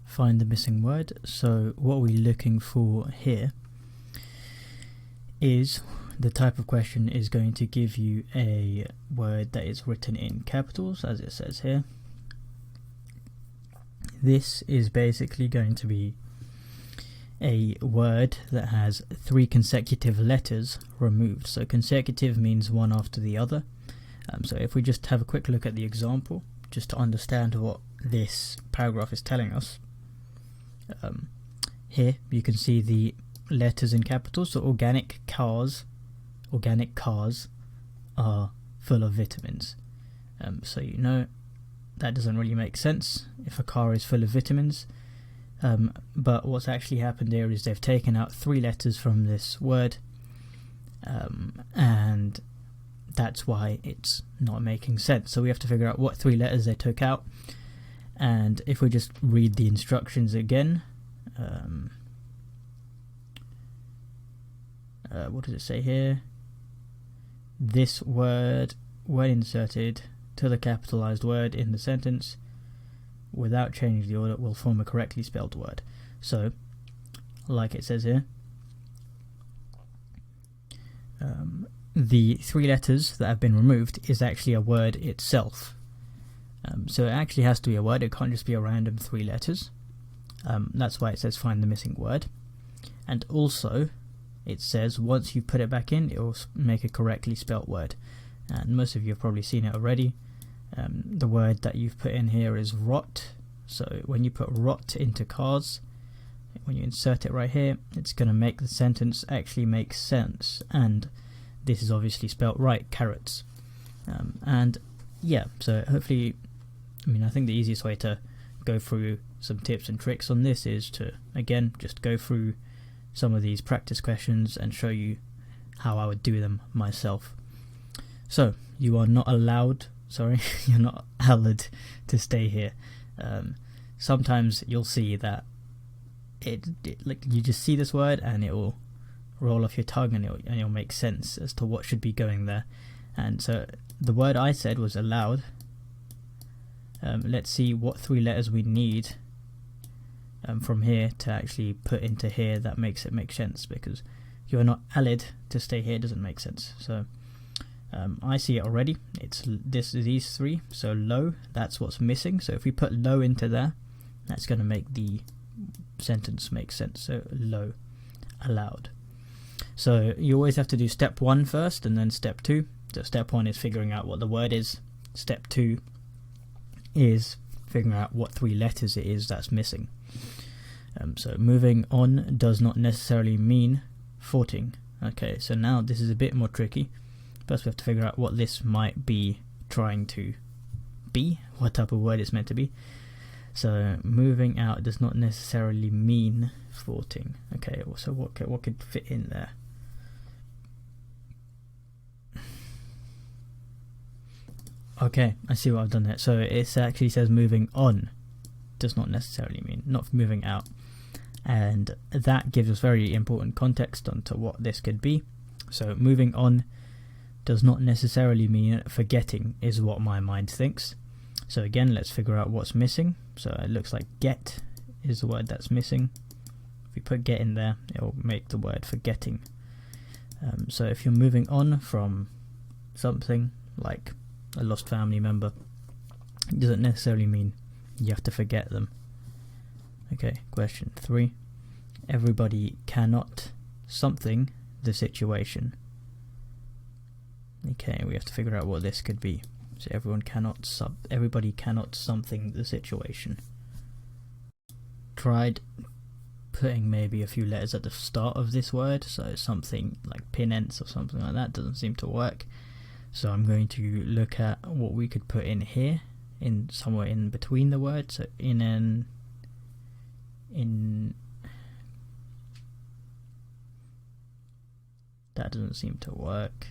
find the missing word. So what we're looking for here is the type of question is going to give you a word that is written in capitals, as it says here. This is basically going to be a word that has 3 consecutive letters removed. So consecutive means one after the other. So if we just have a quick look at the example, just to understand what this paragraph is telling us. Here you can see the letters in capitals. So organic cars are full of vitamins. So you know that doesn't really make sense if a car is full of vitamins. But what's actually happened here is they've taken out 3 letters from this word, and that's why it's not making sense. So we have to figure out what 3 letters they took out. And if we just read the instructions again, what does it say here? This word, when inserted to the capitalized word in the sentence without changing the order, will form a correctly spelled word. So, like it says here, the 3 letters that have been removed is actually a word itself. So it actually has to be a word, it can't just be a random 3 letters. That's why it says find the missing word. And also, it says once you put it back in, it will make a correctly spelt word. And most of you have probably seen it already. The word that you've put in here is rot. So when you put rot into cars, when you insert it right here, it's going to make the sentence actually make sense. And this is obviously spelt right, carrots. And yeah, so hopefully, I think the easiest way to go through some tips and tricks on this is to, again, just go through some of these practice questions and show you how I would do them myself. So, you are not allowed, you're not allowed to stay here. Sometimes you'll see that like you just see this word and it will roll off your tongue and it'll make sense as to what should be going there. And so the word I said was allowed. Let's see what 3 letters we need from here to actually put into here that makes it make sense, because you're not allowed to stay here doesn't make sense. So I see it already. It's these 3. So low, that's what's missing. So if we put low into there, that's going to make the sentence make sense. So low, allowed. So you always have to do step 1 first and then step 2. So step 1 is figuring out what the word is. Step 2 is figuring out what 3 letters it is that's missing. So moving on does not necessarily mean footing. Okay, so now this is a bit more tricky. First we have to figure out what this might be trying to be, what type of word it's meant to be. So moving out does not necessarily mean footing. Okay, so what could fit in there? Okay, I see what I've done there. So it actually says moving on does not necessarily mean, not moving out. And that gives us very important context onto what this could be. So moving on does not necessarily mean forgetting is what my mind thinks. So again, let's figure out what's missing. So it looks like get is the word that's missing. If we put get in there, it will make the word forgetting. So if you're moving on from something like a lost family member, it doesn't necessarily mean you have to forget them. Okay, question 3. Everybody cannot something the situation. Okay, we have to figure out what this could be. So everybody cannot something the situation. Tried putting maybe a few letters at the start of this word, so something like pinence or something like that doesn't seem to work. So I'm going to look at what we could put in here, in somewhere in between the words. So that doesn't seem to work.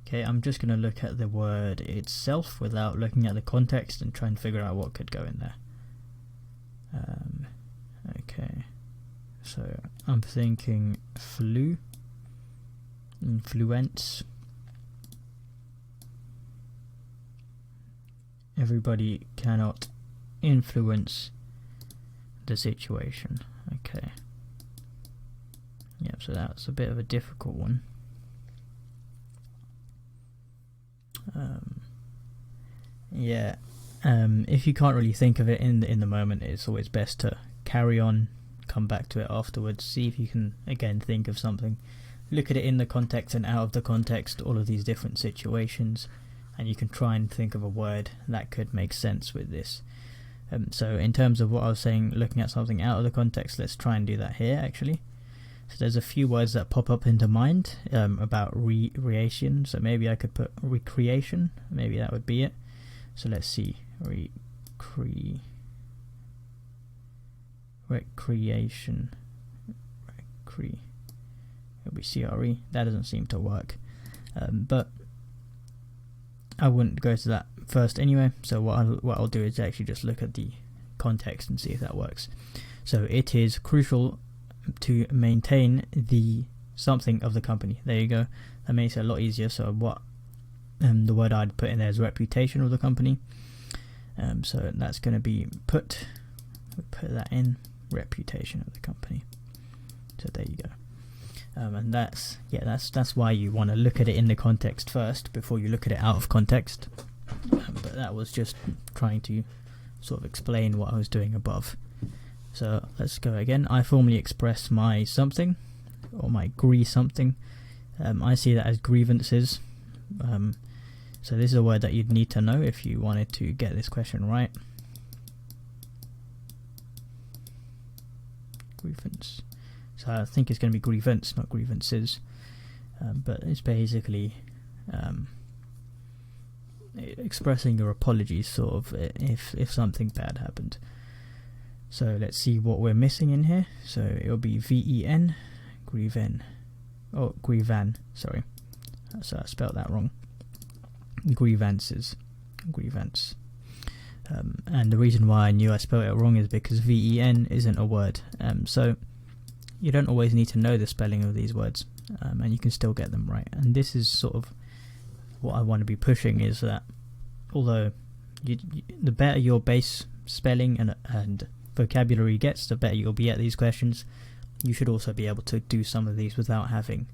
Okay, I'm just going to look at the word itself without looking at the context and try and figure out what could go in there. Okay, so I'm thinking flu, influence. Everybody cannot influence the situation. Okay. Yep, so that's a bit of a difficult one. Yeah. If you can't really think of it in the moment, it's always best to carry on, come back to it afterwards, see if you can again think of something, look at it in the context and out of the context, all of these different situations, and you can try and think of a word that could make sense with this. So in terms of what I was saying, looking at something out of the context, let's try and do that here actually. So there's a few words that pop up into mind about recreation, so maybe I could put recreation, maybe that would be it. So let's see, recreation, it'll be CRE, that doesn't seem to work, but I wouldn't go to that first anyway, so what I'll do is actually just look at the context and see if that works. So it is crucial to maintain the something of the company. There you go, that makes it a lot easier. So what the word I'd put in there is reputation of the company, so that's going to be put that in, reputation of the company. So there you go. And that's why you want to look at it in the context first before you look at it out of context. But that was just trying to sort of explain what I was doing above. So let's go again. I formally express my something, or my something. I see that as grievances. So this is a word that you'd need to know if you wanted to get this question right. Grievance. So I think it's going to be grievance, not grievances. But it's basically expressing your apologies, sort of, if something bad happened. So let's see what we're missing in here. So it'll be VEN, grieven. Oh, grievan, sorry. So I spelled that wrong. Grievances, grievance. And the reason why I knew I spelled it wrong is because VEN isn't a word. So you don't always need to know the spelling of these words, and you can still get them right. And this is sort of what I want to be pushing, is that although the better your base spelling and vocabulary gets, the better you'll be at these questions. You should also be able to do some of these without having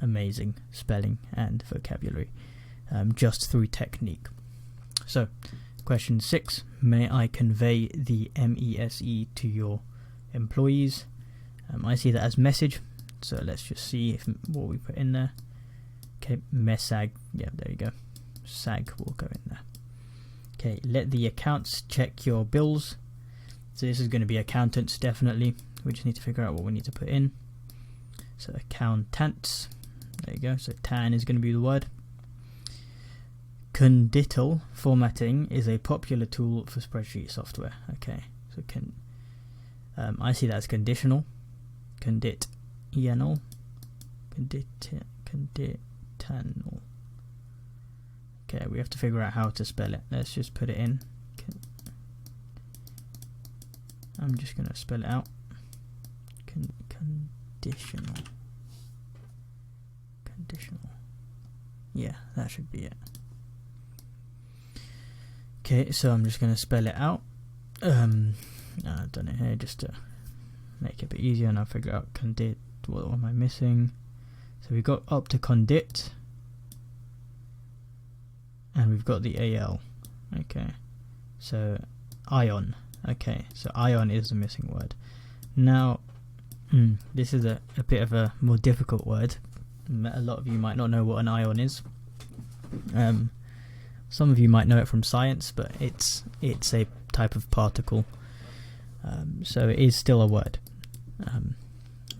amazing spelling and vocabulary, just through technique. So question 6, may I convey the MESE to your employees? I see that as message, so let's just see what we put in there. Okay, MESAG, yeah, there you go, SAG will go in there. Okay, let the accounts check your bills. So this is going to be accountants, definitely. We just need to figure out what we need to put in. So accountants, there you go, so tan is going to be the word. Condital formatting is a popular tool for spreadsheet software. Okay, so I see that as conditional. Conditanal. Okay, we have to figure out how to spell it. Let's just put it in. I'm just going to spell it out. Conditional. Yeah, that should be it. Okay, so I'm just going to spell it out. I've done it here just to make it a bit easier, and I'll figure out condit. What am I missing? So we've got up to condit, and we've got the AL. Okay, so ion. Okay, so ion is the missing word. Now, this is a bit of a more difficult word. A lot of you might not know what an ion is. Some of you might know it from science, but it's a type of particle. So it is still a word.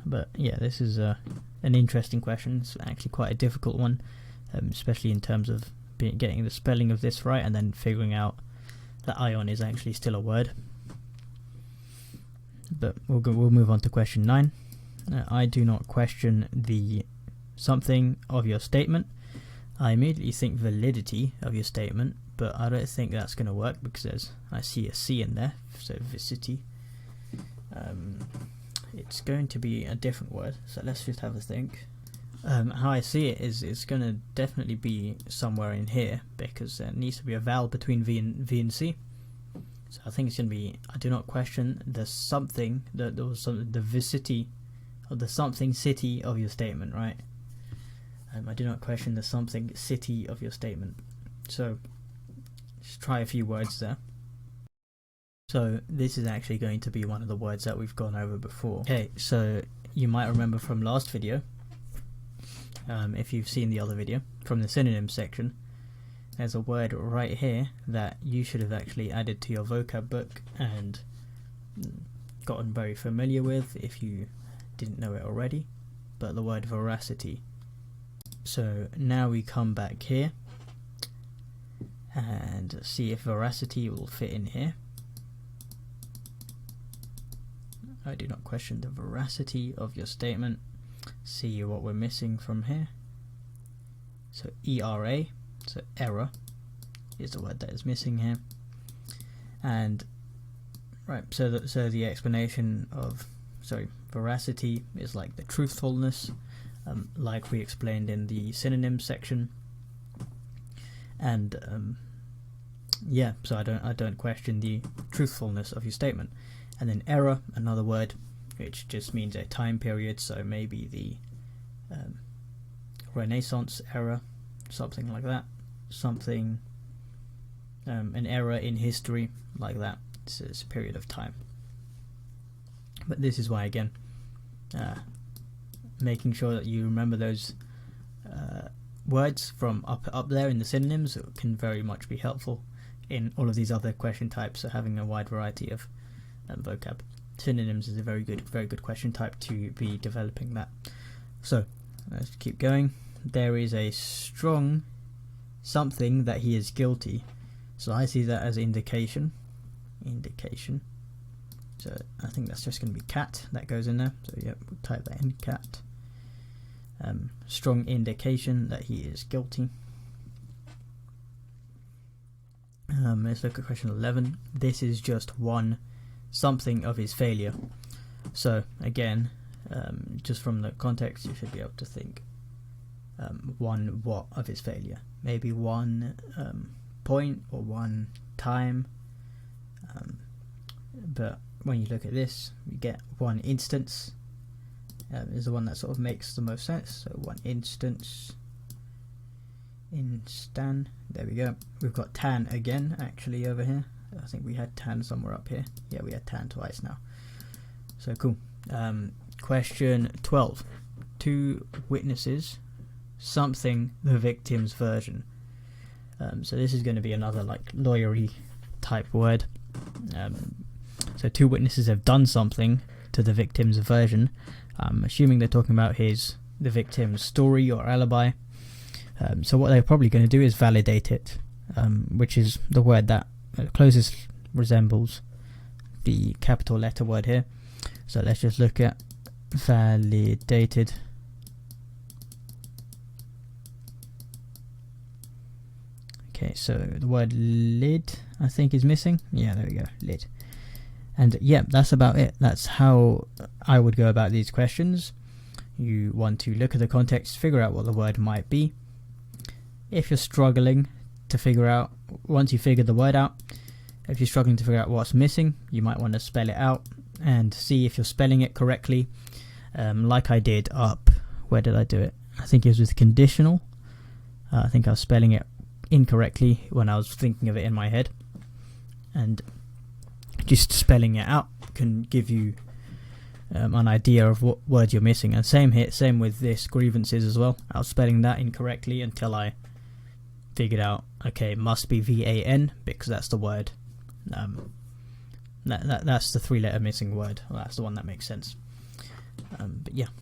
But yeah, this is an interesting question. It's actually quite a difficult one, especially in terms of getting the spelling of this right and then figuring out that ion is actually still a word. But we'll move on to question 9. I do not question the something of your statement. I immediately think validity of your statement, but I don't think that's going to work because I see a C in there, so vicity. It's going to be a different word, so let's just have a think. How I see it is it's going to definitely be somewhere in here because there needs to be a vowel between V and C. So I think it's going to be, I do not question the something, the vicity, or the something city of your statement, right? I do not question the something city of your statement. So just try a few words there. So this is actually going to be one of the words that we've gone over before. Okay, so you might remember from last video, if you've seen the other video, from the synonym section, there's a word right here that you should have actually added to your vocab book and gotten very familiar with if you didn't know it already, but the word veracity. So now we come back here and see if veracity will fit in here. I do not question the veracity of your statement. See what we're missing from here. So ERA, so error, is the word that is missing here. And right, so the explanation of veracity is like the truthfulness, like we explained in the synonym section. And yeah, so I don't question the truthfulness of your statement. And then error, another word which just means a time period, so maybe the Renaissance era, something like that, something an error in history like that. It's a period of time. But this is why, again, making sure that you remember those words from up there in the synonyms can very much be helpful in all of these other question types. So having a wide variety of vocab. Synonyms is a very good question type to be developing that. So let's keep going. There is a strong something that he is guilty. So I see that as indication. So I think that's just going to be cat that goes in there. So yeah, we'll type that in, cat. Strong indication that he is guilty. Let's look at question 11. This is just one something of his failure. So again, just from the context, you should be able to think one what of his failure. Maybe one point or one time. But when you look at this, you get one instance is the one that sort of makes the most sense. So one instance. Instan. There we go. We've got tan again actually over here. I think we had tan somewhere up here. Yeah, we had tan twice now. So cool. Question 12. Two witnesses, something the victim's version. So this is going to be another like lawyery type word. So two witnesses have done something to the victim's version. I'm assuming they're talking about the victim's story or alibi. So what they're probably going to do is validate it, which is the word that closest resembles the capital letter word here. So let's just look at validated. Okay, so the word lid I think is missing. Yeah, there we go, lid. And yeah, that's about it. That's how I would go about these questions. You want to look at the context, figure out what the word might be. If you're struggling to figure out, once you figure the word out, if you're struggling to figure out what's missing, you might want to spell it out and see if you're spelling it correctly. Like I did up, where did I do it? I think it was with conditional. I think I was spelling it incorrectly when I was thinking of it in my head. And just spelling it out can give you an idea of what word you're missing. And same with this grievances as well. I was spelling that incorrectly until I figured out, okay, it must be VAN because that's the word. That's the 3-letter missing word. Well, that's the one that makes sense. But yeah.